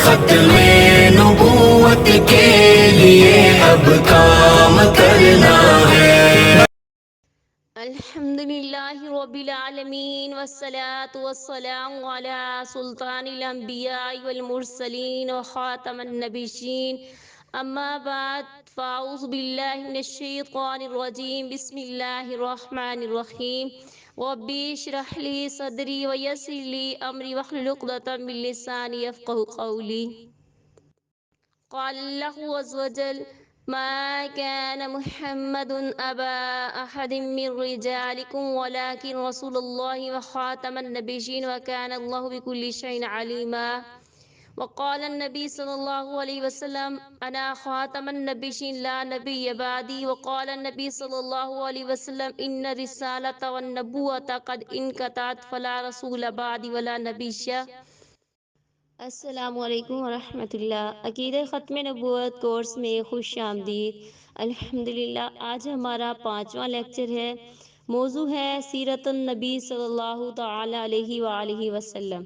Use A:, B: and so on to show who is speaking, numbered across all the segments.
A: ختم نبوت کے لیے اب کام کرنا ہے۔
B: الحمد للہ رب العالمین والصلاة والسلام على سلطان الانبیاء والمرسلین وخاتم النبیین، اما بعد فاعوذ باللہ من الشیطان الرجیم، بسم اللہ الرحمن الرحیم۔ رب اشرح لی صدری ویسر لی امری واحلل عقدۃ من لسانی یفقهوا قولی۔ قال الله عز وجل: ما كان محمد أبا أحد من رجالكم ولكن رسول الله وخاتم النبيين وكان الله بكل شيء عليما۔ وقال النبي صلى الله عليه وسلم: أنا خاتم النبيين لا نبي بعدي۔ وقال النبي صلى الله عليه وسلم: إن الرسالة والنبوة قد انقطعت فلا رسول بعدي ولا نبي۔ السلام علیکم ورحمۃ اللہ۔ عقیدہ ختم نبوت کورس میں خوش آمدید۔ الحمدللہ آج ہمارا 5واں لیکچر ہے۔ موضوع ہے سیرت النبی صلی اللہ تعالی علیہ وآلہ وسلم۔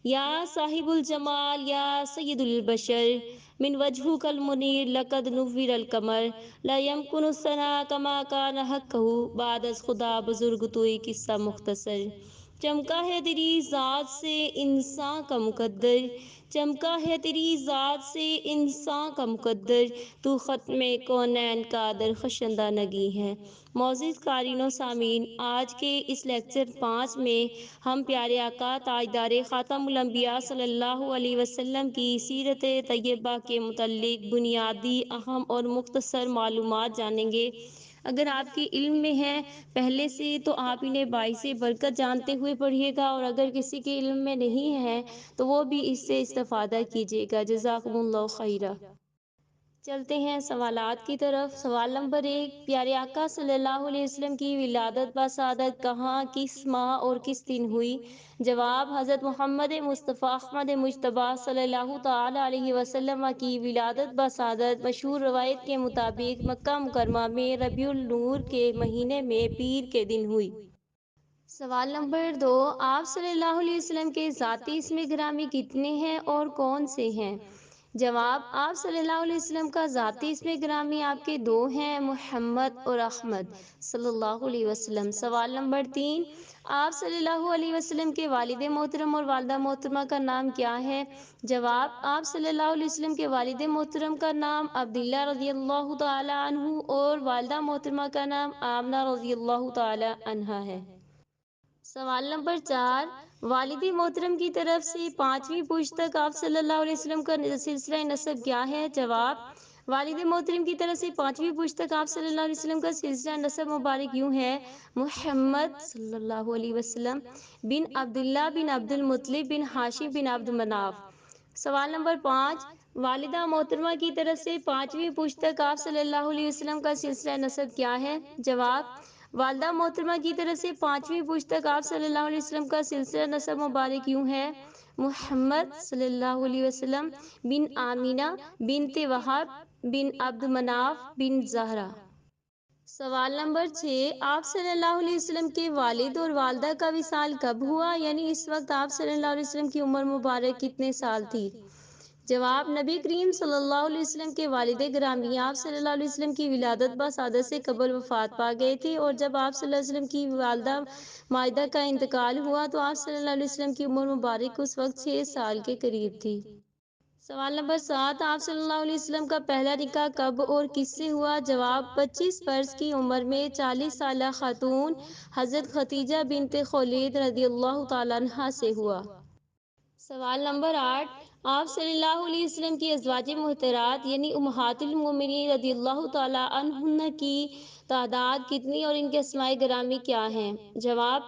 B: یا صاحب الجمال یا سید البشر، من وجہک المنیر لقد نور القمر، لا یمکن الثناء کما کان حقہ، بعد از خدا بزرگ توئی قصہ مختصر۔ چمکا ہے تیری ذات سے انسان کا مقدر، چمکا ہے تیری ذات سے انسان کا مقدر، تو ختم کونین کا درخشندہ نگی ہے۔ معزز قارئین و سامعین، آج کے اس لیکچر 5 میں ہم پیارے آقا تاجدار خاتم الانبیاء صلی اللہ علیہ وسلم کی سیرت طیبہ کے متعلق بنیادی، اہم اور مختصر معلومات جانیں گے۔ اگر آپ کے علم میں ہے پہلے سے تو آپ انہیں باعث برکت جانتے ہوئے پڑھیے گا، اور اگر کسی کے علم میں نہیں ہے تو وہ بھی اس سے استفادہ کیجیے گا۔ جزاکم اللہ خیرا۔ چلتے ہیں سوالات کی طرف۔ سوال نمبر 1، پیارے آقا صلی اللہ علیہ وسلم کی ولادت بسعادت کہاں، کس ماہ اور کس دن ہوئی؟ جواب: حضرت محمد مصطفیٰ احمد مجتبی صلی اللہ تعالی علیہ وسلم کی ولادت بسعادت مشہور روایت کے مطابق مکہ مکرمہ میں ربیع النور کے مہینے میں پیر کے دن ہوئی۔ سوال نمبر 2، آپ صلی اللہ علیہ وسلم کے ذاتی اسم گرامی کتنے ہیں اور کون سے ہیں؟ جواب: آپ صلی اللہ علیہ وسلم کا ذاتی اسم گرامی آپ کے 2 ہیں، محمد اور احمد صلی اللہ علیہ وسلم۔ سوال نمبر 3، آپ صلی اللہ علیہ وسلم کے والد محترم اور والدہ محترمہ کا نام کیا ہے؟ جواب: آپ صلی اللہ علیہ وسلم کے والد محترم کا نام عبداللہ رضی اللہ تعالی عنہ اور والدہ محترمہ کا نام آمنہ رضی اللہ تعالی عنہا ہے۔ سوال نمبر 4، والد محترم کی طرف سے 5ویں پشت تک آپ صلی اللہ علیہ وسلم کا سلسلہ نسب کیا ہے؟ جواب: والد محترم کی طرف سے 5ویں پشت تک آپ صلی اللہ علیہ وسلم کا سلسلہ نسب مبارک یوں ہے: محمد صلی اللہ علیہ وسلم بن عبداللہ بن عبد المطلب بن ہاشم بن عبد مناف۔ سوال نمبر 5، والدہ محترمہ کی طرف سے 5ویں پشت تک آپ صلی اللہ علیہ وسلم کا سلسلہ نسب کیا ہے؟ جواب: والدہ محترمہ کی طرف سے 5ویں پشت تک آپ صلی اللہ علیہ وسلم کا سلسلہ نسب مبارک یوں ہے: محمد صلی اللہ علیہ وسلم بن آمینہ بنت وہب بن عبد مناف بن زہرہ۔ سوال نمبر 6، آپ صلی اللہ علیہ وسلم کے والد اور والدہ کا وصال کب ہوا، یعنی اس وقت آپ صلی اللہ علیہ وسلم کی عمر مبارک کتنے سال تھی؟ جواب: نبی کریم صلی اللہ علیہ وسلم کے والد گرامی آپ صلی اللہ علیہ وسلم کی ولادت بسعادت سے قبل وفات پا گئے تھے، اور جب آپ صلی اللہ علیہ وسلم کی والدہ مائدہ کا انتقال ہوا تو آپ صلی اللہ علیہ وسلم کی عمر مبارک اس وقت 6 سال کے قریب تھی۔ سوال نمبر 7، آپ صلی اللہ علیہ وسلم کا پہلا نکاح کب اور کس سے ہوا؟ جواب: 25 برس کی عمر میں 40 سالہ خاتون حضرت خدیجہ بنت خویلد رضی اللہ تعالی عنہا سے ہوا۔ سوال نمبر 8، آپ صلی اللہ علیہ وسلم کی ازواج مطہرات یعنی امہات المومنین رضی اللہ تعالی عنہن کی تعداد کتنی اور ان کے اسماء گرامی کیا ہیں؟ جواب: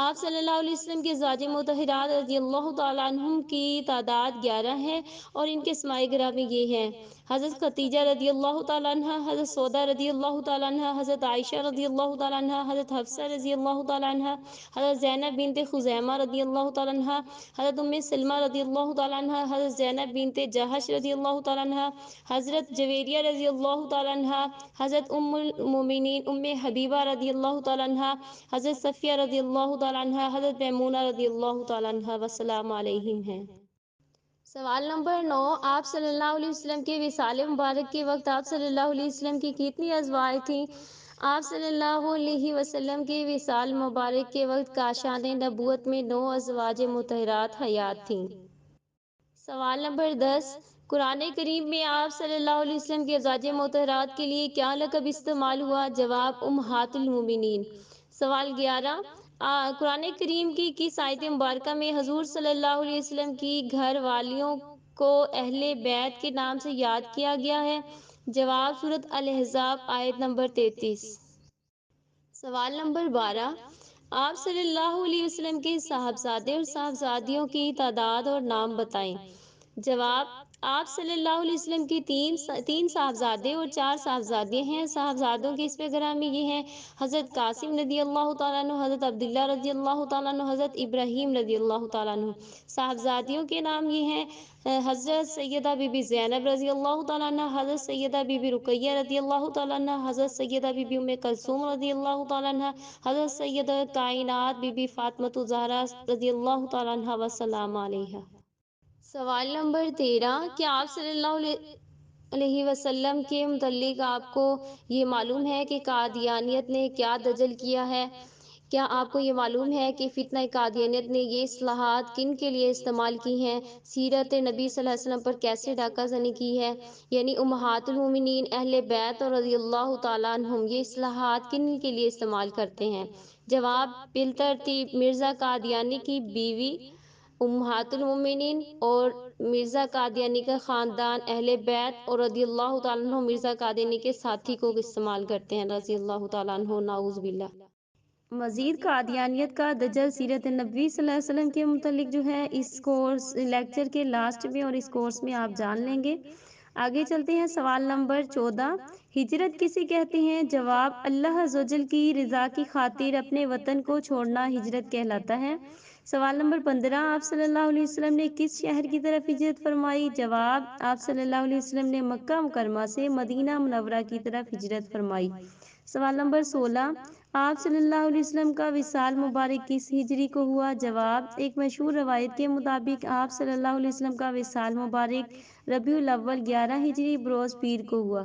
B: آپ صلی اللہ علیہ وسلم کی ازواج مطہرات رضی اللہ تعالی عنہم کی تعداد 11 ہے، اور ان کے اسماء گرامی یہ ہیں: حضرت خدیجہ رضی اللہ تعالی عنہا، حضرت سودا رضی اللہ تعالی عنہا، حضرت عائشہ رضی اللہ تعالی عنہا، حضرت حفصہ رضی اللہ تعالی عنہا، حضرت زینب بنت خزیمہ رضی اللہ تعالی عنہا، حضرت ام سلمہ رضی اللہ تعالی عنہا، حضرت زینب بنت جہش رضی اللہ تعالی عنہا، حضرت جویریہ رضی اللہ تعالی عنہا، حضرت ام المومنین ام حبیبہ رضی اللہ تعالی عنہا، حضرت صفیہ رضی اللہ تعالی عنہا، حضرت میمونہ رضی اللہ تعالی عنہا، والسلام علیہم ہیں۔ سوال نمبر 9، آپ صلی اللہ علیہ وسلم کے وصال مبارک کے وقت آپ صلی اللہ علیہ وسلم کی کتنی ازواج تھیں؟ آپ صلی اللہ علیہ وسلم کے وصال مبارک کے وقت کاشان نبوت میں 9 ازواج مطہرات حیات تھیں۔ سوال نمبر 10، قرآن کریم میں آپ صلی اللہ علیہ وسلم کے ازواج مطہرات کے لیے کیا لقب استعمال ہوا؟ جواب، امہات المومنین۔ سوال 11، قرآن کریم کی کس آیت مبارکہ میں حضور صلی اللہ علیہ وسلم کی گھر والیوں کو اہل بیت کے نام سے یاد کیا گیا ہے؟ جواب، سورۃ الاحزاب آیت نمبر 33۔ سوال نمبر 12، آپ صلی اللہ علیہ وسلم کے صاحبزادے اور صاحبزادیوں کی تعداد اور نام بتائیں۔ جواب، آپ صلی اللہ علیہ وسلم کی تین صاحبزادے اور 4 صاحبزادیاں ہیں۔ صاحبزادوں کے اسم گرامی یہ ہیں: حضرت قاسم رضی اللہ تعالیٰ عنہ، حضرت عبداللہ رضی اللہ تعالیٰ عنہ، حضرت ابراہیم رضی اللہ تعالیٰ عنہ۔ صاحبزادیوں کے نام یہ ہیں: حضرت سیدہ بی بی زینب رضی اللہ تعالیٰ عنہ، حضرت سیدہ بی بی رقیہ رضی اللہ تعالیٰ عنہ، حضرت سیدہ بی بی ام کلثوم رضی اللہ تعالیٰ عنہ، حضرت سیدہ کائنات بی بی فاطمۃ الزہرا رضی اللہ تعالیٰ عنہ وسلام علیہا۔ سوال نمبر 13، کیا آپ صلی اللہ علیہ وسلم کے متعلق آپ کو یہ معلوم ہے کہ قادیانیت نے کیا دجل کیا ہے؟ کیا آپ کو یہ معلوم ہے کہ فتنہ قادیانیت نے یہ اصطلاحات کن کے لیے استعمال کی ہیں؟ سیرت نبی صلی اللہ علیہ وسلم پر کیسے ڈاکہ زنی کی ہے؟ یعنی امہات المومنین، اہل بیت اور رضی اللہ تعالیٰ عنہم یہ اصطلاحات کن کے لیے استعمال کرتے ہیں؟ جواب، بالترتیب مرزا قادیانی کی بیوی امہات المومنین اور مرزا قادیانی کا خاندان، اہل بیت اور رضی اللہ تعالیٰ عنہ مرزا قادیانی کے ساتھی کو استعمال کرتے ہیں، رضی اللہ تعالیٰ عنہ، نعوذ باللہ۔ مزید قادیانیت کا دجل سیرت نبوی صلی اللہ علیہ وسلم کے متعلق جو ہے اس کورس لیکچر کے لاسٹ میں اور اس کورس میں آپ جان لیں گے۔ آگے چلتے ہیں، سوال نمبر 14، ہجرت کسے کہتے ہیں؟ جواب، اللہ عز و جل کی رضا کی خاطر اپنے وطن کو چھوڑنا ہجرت کہلاتا ہے۔ سوال نمبر 15، آپ صلی اللہ علیہ وسلم نے کس شہر کی طرف ہجرت فرمائی؟ جواب، آپ صلی اللہ علیہ وسلم نے مکہ مکرمہ سے مدینہ منورہ کی طرف ہجرت فرمائی۔ سوال نمبر 16، آپ صلی اللہ علیہ وسلم کا وصال مبارک کس ہجری کو ہوا؟ جواب، ایک مشہور روایت کے مطابق آپ صلی اللہ علیہ وسلم کا وصال مبارک ربیع الاول 11 ہجری بروز پیر کو ہوا۔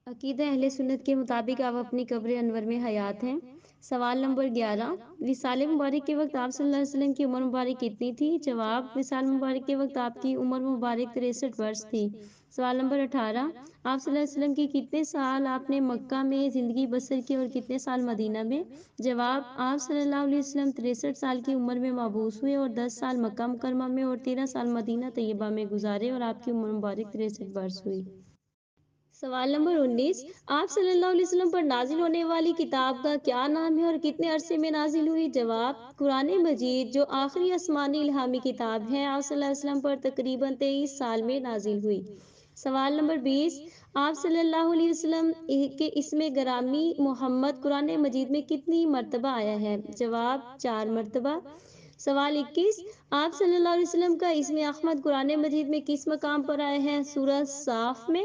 B: عقیدہ اہل سنت کے مطابق آپ اپنی قبر انور میں حیات ہیں۔ سوال نمبر 11، وصال مبارک کے وقت آپ صلی اللہ علیہ وسلم کی عمر مبارک کتنی تھی؟ جواب، وصال مبارک کے وقت آپ کی عمر مبارک 63 برس تھی۔ سوال نمبر 18، آپ صلی اللہ علیہ وسلم کی کتنے سال آپ نے مکہ میں زندگی بسر کی اور کتنے سال مدینہ میں؟ جواب، آپ صلی اللہ علیہ وسلم 63 سال کی عمر میں مبعوث ہوئے اور 10 سال مکہ مکرمہ میں اور 13 سال مدینہ طیبہ میں گزارے اور آپ کی عمر مبارک 63 برس ہوئی۔ سوال نمبر 19، آپ صلی اللہ علیہ وسلم پر نازل ہونے والی کتاب کا کیا نام ہے اور کتنے عرصے میں نازل ہوئی؟ جواب، قرآن مجید جو آخری آسمانی الہامی کتاب ہے، آپ صلی اللہ علیہ وسلم پر تقریباً 23 سال میں نازل ہوئی۔ سوال نمبر 20، آپ صلی اللہ علیہ وسلم کے اسم گرامی محمد قرآن مجید میں کتنی مرتبہ آیا ہے؟ جواب، 4 مرتبہ۔ سوال 21، آپ صلی اللہ علیہ وسلم کا اسم احمد قرآن مجید میں کس مقام پر آیا ہے؟ سورہ صاف میں۔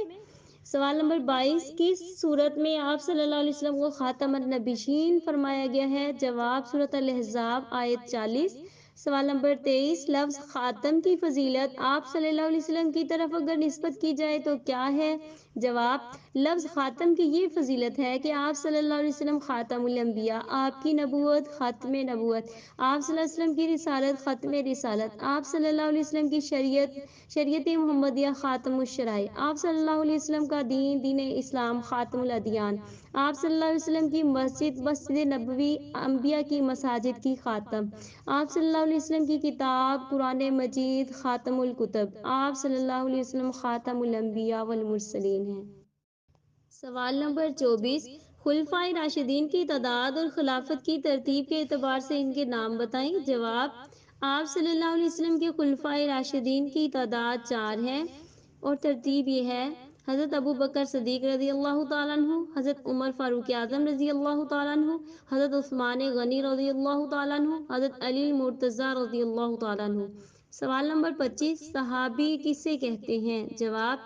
B: سوال نمبر 22، کس صورت میں آپ صلی اللہ علیہ وسلم کو خاتم النبیین فرمایا گیا ہے؟ جواب، سورۃ الاحزاب آیت 40۔ سوال نمبر 23، لفظ خاتم کی فضیلت آپ صلی اللہ علیہ وسلم کی طرف اگر نسبت کی جائے تو کیا ہے؟ جواب، لفظ خاتم کی یہ فضیلت ہے کہ آپ صلی اللہ علیہ وسلم خاتم الانبیاء، آپ کی نبوت ختم نبوت، آپ صلی اللہ علیہ وسلم کی رسالت ختم رسالت، آپ صلی اللہ علیہ وسلم کی شریعت محمدیہ خاتم الشرائع، آپ صلی اللہ علیہ وسلم کا دین اسلام خاتم الادیان، آپ صلی اللہ علیہ وسلم کی مسجد نبوی انبیاء کی مساجد کی خاتم، آپ صلی اللہ علیہ وسلم کی کتاب قرآن مجید خاتم الکتب، آپ صلی اللہ علیہ وسلم خاتم الانبیاء والمرسلین ہیں۔ سوال نمبر 24، خلفائے راشدین کی تعداد اور خلافت کی ترتیب کے اعتبار سے ان کے نام بتائیں۔ جواب، آپ صلی اللہ علیہ وسلم کے خلفائے راشدین کی تعداد 4 ہے اور ترتیب یہ ہے: حضرت ابو بکر صدیق رضی اللہ تعالیٰ عنہ، حضرت عمر فاروق اعظم رضی اللہ تعالیٰ عنہ، حضرت عثمان غنی رضی اللہ تعالیٰ عنہ، حضرت علی مرتضیٰ رضی اللہ تعالیٰ عنہ۔ سوال نمبر 25، صحابی کسے کہتے ہیں؟ جواب،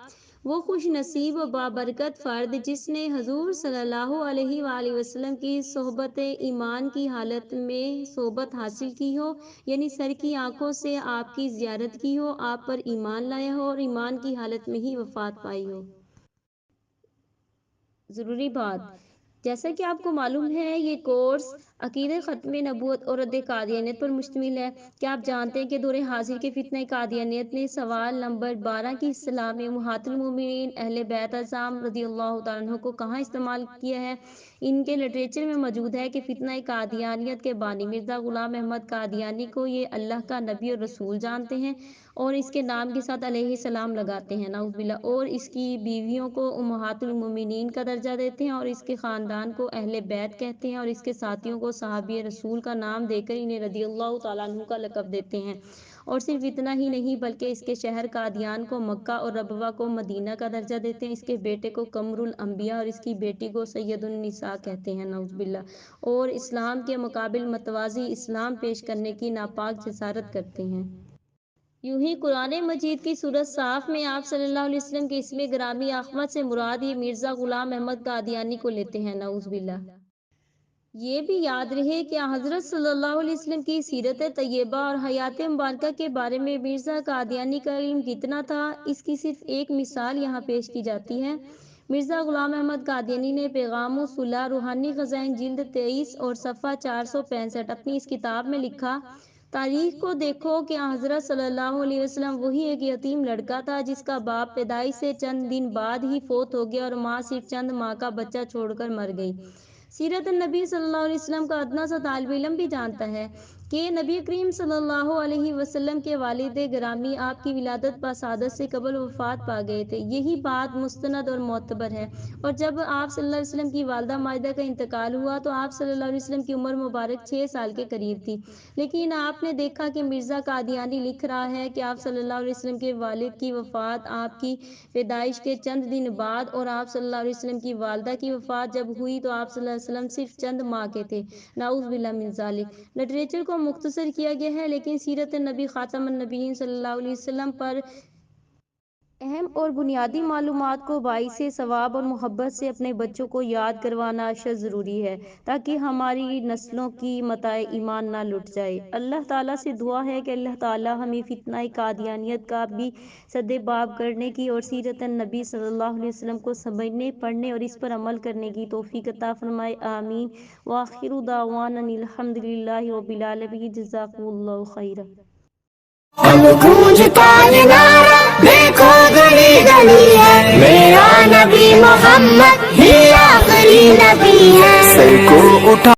B: وہ خوش نصیب و بابرکت فرد جس نے حضور صلی اللہ علیہ وآلہ وسلم کی صحبت ایمان کی حالت میں صحبت حاصل کی ہو، یعنی سر کی آنکھوں سے آپ کی زیارت کی ہو، آپ پر ایمان لایا ہو اور ایمان کی حالت میں ہی وفات پائی ہو۔ ضروری بات، جیسا کہ آپ کو معلوم ہے یہ کورس عقیدہ ختم نبوت اور رد قادیانیت پر مشتمل ہے۔ کیا آپ جانتے ہیں کہ دور حاضر کے فتنہ قادیانیت نے سوال نمبر 12 کی اصطلاح میں امہات المومنین اہل بیت اعظام رضی اللہ تعالیٰ عنہ کو کہاں استعمال کیا ہے؟ ان کے لٹریچر میں موجود ہے کہ فتنہ قادیانیت کے بانی مرزا غلام احمد قادیانی کو یہ اللہ کا نبی اور رسول جانتے ہیں اور اس کے نام کے ساتھ علیہ السلام لگاتے ہیں، نعوذ باللہ، اور اس کی بیویوں کو امہات المومنین کا درجہ دیتے ہیں اور اس کے خاندان کو اہل بیت کہتے ہیں اور اس کے ساتھیوں کو صحابی رسول کا نام دے کر انہیں رضی اللہ تعالیٰ عنہ کا لقب دیتے ہیں۔ اور صرف اتنا ہی نہیں بلکہ اس کے شہر قادیان کو مکہ اور ربوہ کو مدینہ کا درجہ دیتے ہیں، اس کے بیٹے کو قمر الانبیاء اور اس کی بیٹی کو سید النساء کہتے ہیں، نعوذ باللہ، اور اسلام کے مقابل متوازی اسلام پیش کرنے کی ناپاک جسارت کرتے ہیں۔ یوں ہی قرآن مجید کی سورۃ صاف میں آپ صلی اللہ علیہ وسلم کے اسم گرامی احمد سے مراد یہ مرزا غلام احمد قادیانی کو لیتے ہیں، نعوذ باللہ۔ یہ بھی یاد رہے کہ حضرت صلی اللہ علیہ وسلم کی سیرت طیبہ اور حیات مبارکہ کے بارے میں مرزا قادیانی کا علم کتنا تھا، اس کی صرف ایک مثال یہاں پیش کی جاتی ہے۔ مرزا غلام احمد قادیانی نے پیغام الصلح روحانی خزائن جلد 23 اور صفحہ 465 اپنی اس کتاب میں لکھا، تاریخ کو دیکھو کہ حضرت صلی اللہ علیہ وسلم وہی ایک یتیم لڑکا تھا جس کا باپ پیدائش سے چند دن بعد ہی فوت ہو گیا اور ماں صرف چند ماہ کا بچہ چھوڑ کر مر گئی۔ سیرت النبی صلی اللہ علیہ وسلم کا ادنا سا طالب علم بھی جانتا ہے کہ نبی کریم صلی اللہ علیہ وسلم کے والد گرامی آپ کی ولادت بسعادت سے قبل وفات پا گئے تھے۔ یہی بات مستند اور معتبر ہے، اور جب آپ صلی اللہ علیہ وسلم کی والدہ ماجدہ کا انتقال ہوا تو آپ صلی اللہ علیہ وسلم کی عمر مبارک 6 سال کے قریب تھی، لیکن آپ نے دیکھا کہ مرزا قادیانی لکھ رہا ہے کہ آپ صلی اللہ علیہ وسلم کے والد کی وفات آپ کی پیدائش کے چند دن بعد اور آپ صلی اللہ علیہ وسلم کی والدہ کی وفات جب ہوئی تو آپ صلی اللہ علیہ وسلم صرف چند ماہ کے تھے، نعوذ باللہ من ذالک۔ لٹریچر کو مختصر کیا گیا ہے، لیکن سیرت نبی خاتم النبیین صلی اللہ علیہ وسلم پر اہم اور بنیادی معلومات کو باعث ثواب اور محبت سے اپنے بچوں کو یاد کروانا اشد ضروری ہے تاکہ ہماری نسلوں کی متاع ایمان نہ لٹ جائے۔ اللہ تعالیٰ سے دعا ہے کہ اللہ تعالیٰ ہمیں فتنہ قادیانیت کا بھی سدباب کرنے کی اور سیرت النبی صلی اللہ علیہ وسلم کو سمجھنے، پڑھنے اور اس پر عمل کرنے کی توفیق عطا فرمائے، آمین۔ وآخر دعوانا الحمد للہ رب العالمین، جزاکم اللہ خیرا۔
A: اب گونجتا یہ نعرہ، دیکھو گلی گلی ہے، میرا نبی محمد ہی آخری نبی ہے۔ سر کو اٹھا